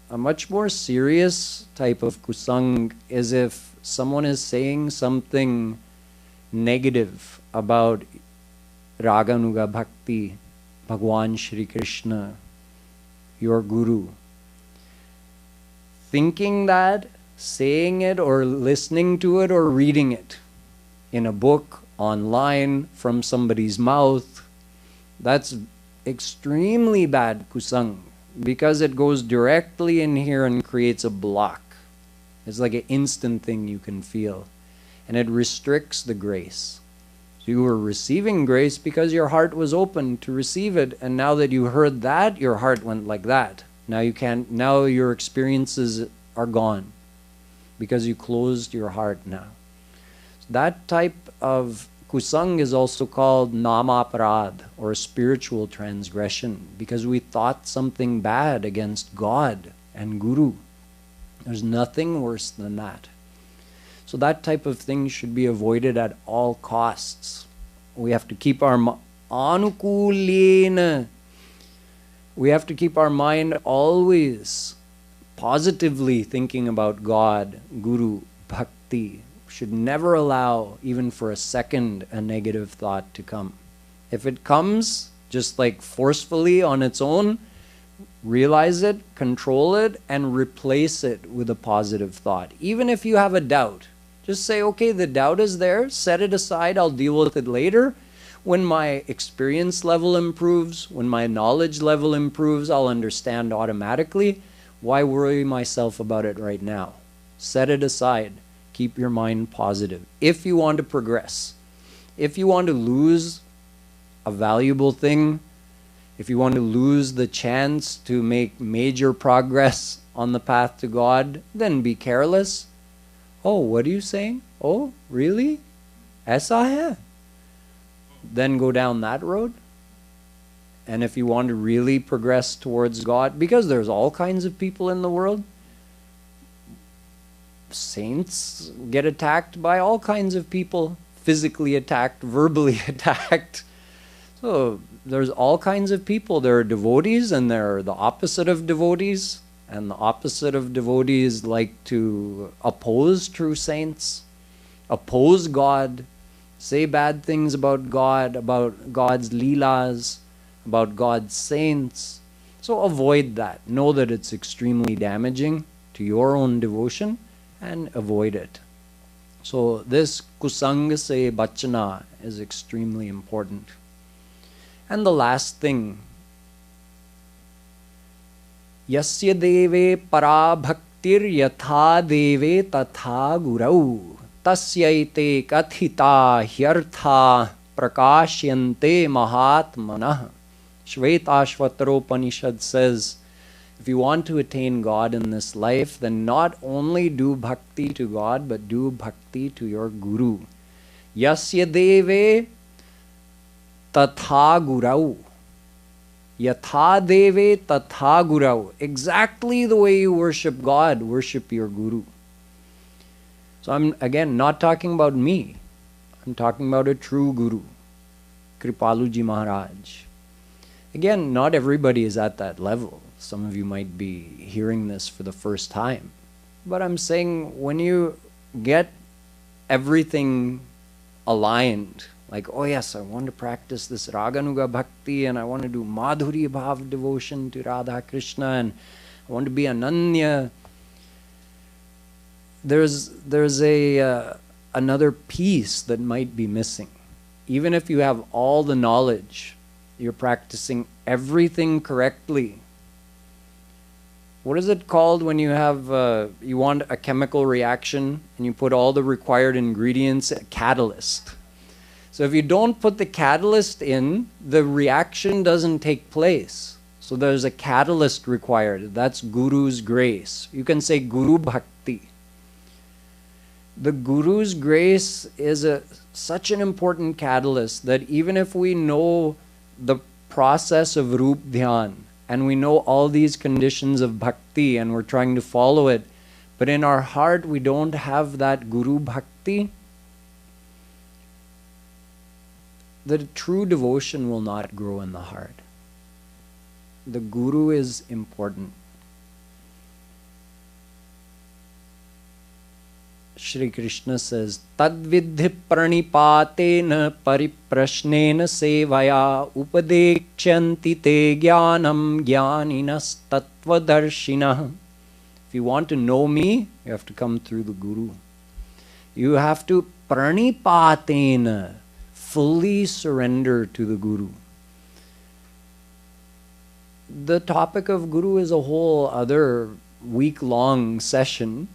A much more serious type of kusang is if someone is saying something negative about raganuga bhakti, Bhagwan Shri Krishna, your Guru. Thinking that, saying it or listening to it or reading it in a book, online, from somebody's mouth, that's extremely bad kusang, because it goes directly in here and creates a block. It's like an instant thing you can feel, and it restricts the grace. So you were receiving grace because your heart was open to receive it, and now that you heard that, your heart went like that. Now you can't, now your experiences are gone because you closed your heart now. That type of kusang is also called namaparad, or spiritual transgression, because we thought something bad against God and Guru. There's nothing worse than that. So that type of thing should be avoided at all costs. We have to keep our anukulena. We have to keep our mind always positively thinking about God, Guru, Bhakti. Should never allow, even for a second, a negative thought to come. If it comes, just like forcefully on its own, realize it, control it, and replace it with a positive thought. Even if you have a doubt, just say, okay, the doubt is there, set it aside, I'll deal with it later. When my experience level improves, when my knowledge level improves, I'll understand automatically. Why worry myself about it right now? Set it aside. Keep your mind positive. If you want to progress, if you want to lose a valuable thing, if you want to lose the chance to make major progress on the path to God, then be careless. Oh, what are you saying? Oh, really? Aisa hai? Then go down that road. And if you want to really progress towards God, because there's all kinds of people in the world, saints get attacked by all kinds of people, physically attacked, verbally attacked. So there's all kinds of people. There are devotees and there are the opposite of devotees. And the opposite of devotees like to oppose true saints, oppose God, say bad things about God, about God's leelas, about God's saints. So avoid that. Know that it's extremely damaging to your own devotion, and avoid it. So this kusanga se bachana is extremely important. And the last thing, yasya deve para bhaktir yatha deve tatha gurau tasyaite kathita hyartha prakashyante mahatmanah. Shvetashvataropanishad says, if you want to attain God in this life, then not only do bhakti to God, but do bhakti to your Guru. Yasya deve tatha gurau. Yatha deve tatha gurau. Exactly the way you worship God, worship your Guru. So I'm again not talking about me. I'm talking about a true Guru, Kripaluji Maharaj. Again, not everybody is at that level. Some of you might be hearing this for the first time. But I'm saying when you get everything aligned, like, oh yes, I want to practice this raganuga bhakti and I want to do madhuri bhav devotion to Radha Krishna and I want to be ananya. There's another piece that might be missing. Even if you have all the knowledge, you're practicing everything correctly. What is it called when you have, you want a chemical reaction and you put all the required ingredients, a catalyst. So if you don't put the catalyst in, the reaction doesn't take place. So there's a catalyst required. That's Guru's grace. You can say Guru Bhakti. The Guru's grace is such an important catalyst that even if we know the process of roopdhyan, and we know all these conditions of bhakti and we're trying to follow it, but in our heart we don't have that Guru Bhakti, the true devotion will not grow in the heart. The Guru is important. Shri Krishna says, Tadvidhi pranipatena pariprashnena sevaya upadekshyanti te jnanam jnaninas tattvadarshina. If you want to know me, you have to come through the Guru. You have to pranipatena, fully surrender to the Guru. The topic of Guru is a whole other week-long session.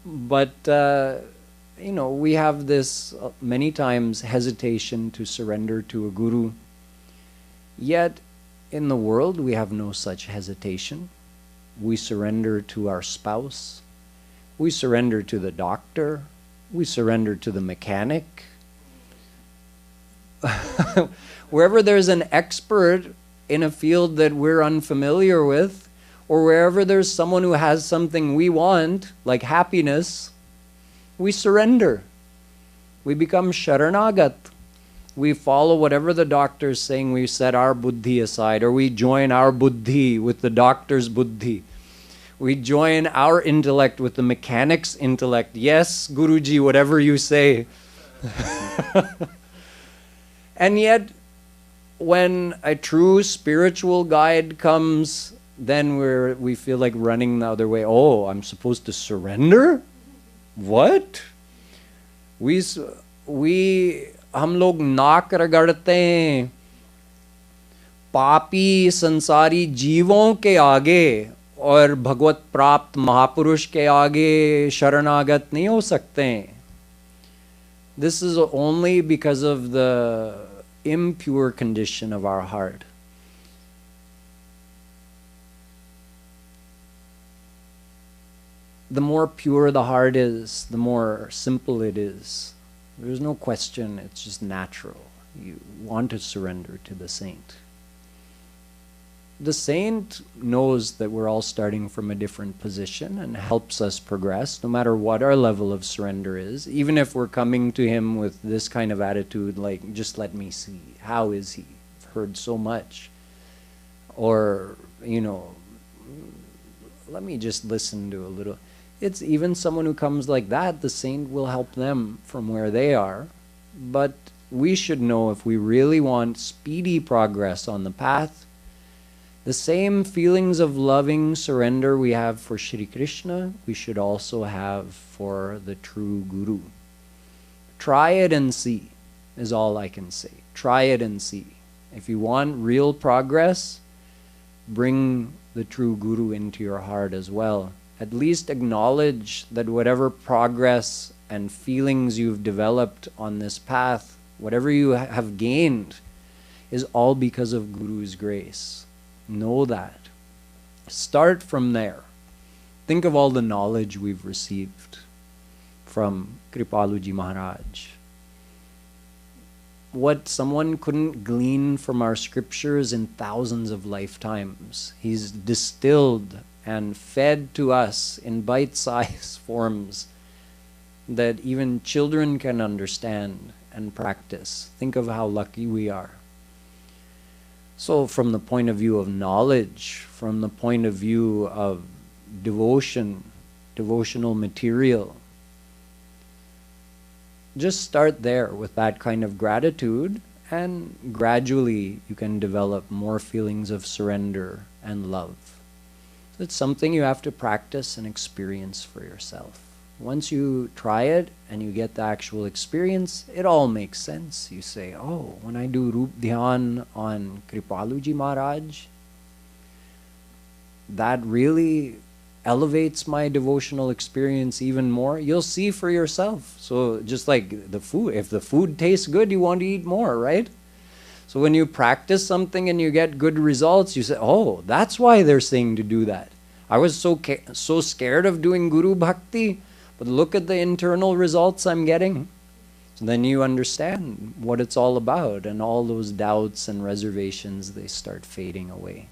But, you know, we have this many times hesitation to surrender to a Guru. Yet, in the world, we have no such hesitation. We surrender to our spouse. We surrender to the doctor. We surrender to the mechanic. Wherever there's an expert in a field that we're unfamiliar with, or wherever there's someone who has something we want, like happiness, we surrender. We become sharanagat. We follow whatever the doctor's saying. We set our buddhi aside, or we join our buddhi with the doctor's buddhi. We join our intellect with the mechanic's intellect. Yes, Guruji, whatever you say. And yet, when a true spiritual guide comes, then we feel like running the other way. Oh, I'm supposed to surrender? What? हम लोग नाक रगड़ते हैं पापी संसारी जीवों के आगे, और भगवत प्राप्त महापुरुष के आगे शरणागत नहीं हो सकते हैं. This is only because of the impure condition of our heart. The more pure the heart is, the more simple it is. There's no question, it's just natural. You want to surrender to the saint. The saint knows that we're all starting from a different position and helps us progress, no matter what our level of surrender is. Even if we're coming to him with this kind of attitude, like, just let me see, how is he? I've heard so much. Or, let me just listen to a little. It's even someone who comes like that, the saint will help them from where they are. But we should know, if we really want speedy progress on the path, the same feelings of loving surrender we have for Shri Krishna, we should also have for the true Guru. Try it and see, is all I can say. Try it and see. If you want real progress, bring the true Guru into your heart as well. At least acknowledge that whatever progress and feelings you've developed on this path, whatever you have gained, is all because of Guru's grace. Know that. Start from there. Think of all the knowledge we've received from Kripaluji Maharaj. What someone couldn't glean from our scriptures in thousands of lifetimes, he's distilled and fed to us in bite-sized forms that even children can understand and practice. Think of how lucky we are. So from the point of view of knowledge, from the point of view of devotion, devotional material, just start there with that kind of gratitude, and gradually you can develop more feelings of surrender and love. It's something you have to practice and experience for yourself. Once you try it and you get the actual experience, it all makes sense. You say, oh, when I do roopdhyan on Kripaluji Maharaj, that really elevates my devotional experience even more. You'll see for yourself. So just like the food, if the food tastes good, you want to eat more, right? So when you practice something and you get good results, you say, oh, that's why they're saying to do that. I was so scared of doing Guru Bhakti, but look at the internal results I'm getting. So then you understand what it's all about, and all those doubts and reservations, they start fading away.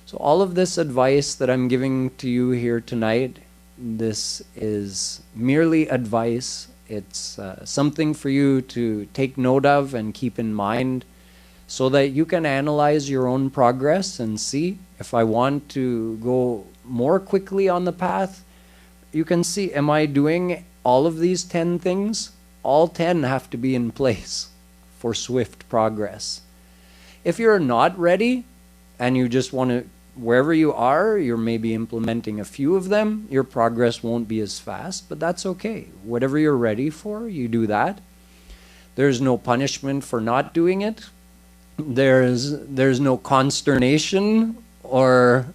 So all of this advice that I'm giving to you here tonight, this is merely advice. It's something for you to take note of and keep in mind, so that you can analyze your own progress and see, if I want to go more quickly on the path, you can see, am I doing all of these 10 things? All 10 have to be in place for swift progress. If you're not ready and you just want to, wherever you are, you're maybe implementing a few of them, your progress won't be as fast, but that's okay. Whatever you're ready for, you do that. There's no punishment for not doing it. There's no consternation or,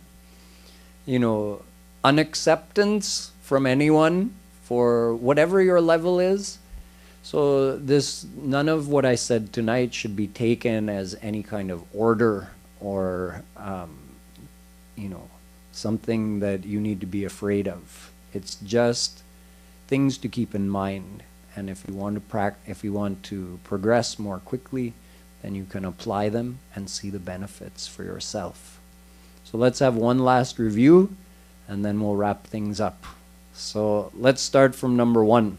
unacceptance from anyone for whatever your level is. So none of what I said tonight should be taken as any kind of order or, something that you need to be afraid of. It's just things to keep in mind. And if you want to progress more quickly, then you can apply them and see the benefits for yourself. So let's have one last review, and then we'll wrap things up. So let's start from number 1.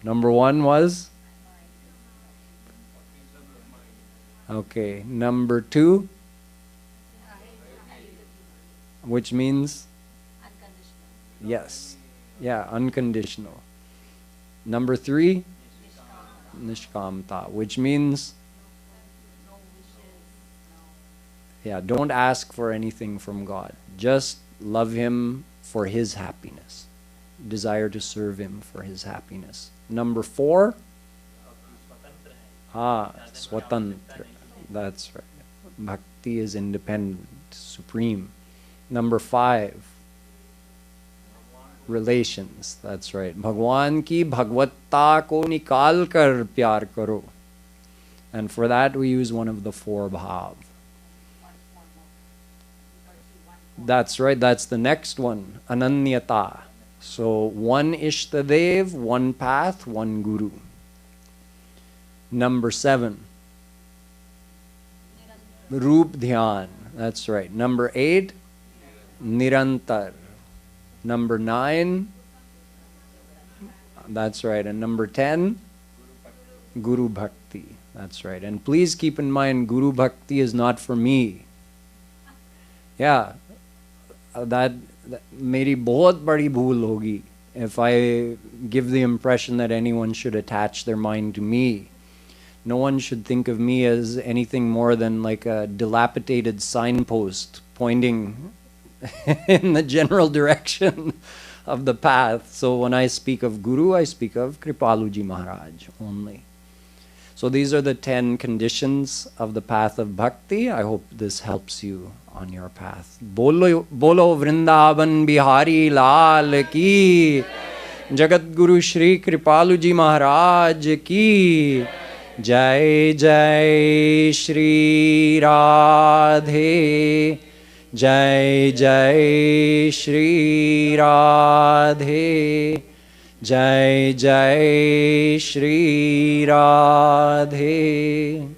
Number 1 was? Okay. Number 2? Which means? Unconditional. Yes. Yeah, unconditional. Number 3? Niskamta, which means? Yeah, don't ask for anything from God. Just love Him for His happiness. Desire to serve Him for His happiness. Number 4? Swatantra. That's right. Bhakti is independent, supreme. Number 5? Relations. That's right. Bhagwan ki bhagwatta ko nikal kar pyar karo. And for that we use one of the 4 bhav. That's right. That's the next one. Ananyata. So 1 Ishtadev, 1 path, 1 guru. Number 7. Roopdhyan. That's right. Number 8. Nirantar. Number 9. That's right. And number 10. Guru Bhakti. That's right. And please keep in mind, Guru Bhakti is not for me. Yeah. That meri bahut badi bhool hogi if I give the impression that anyone should attach their mind to me. No one should think of me as anything more than like a dilapidated signpost pointing in the general direction of the path. So when I speak of Guru, I speak of Kripaluji Maharaj only. So these are the 10 conditions of the path of bhakti. I hope this helps you on your path. Bolo Vrindavan Bihari Lal ki, Jagadguru Shree Kripaluji Maharaj ki, Jai Jai Shri Radhe, Jai Jai Shri Radhe, Jai Jai Shri Radhe.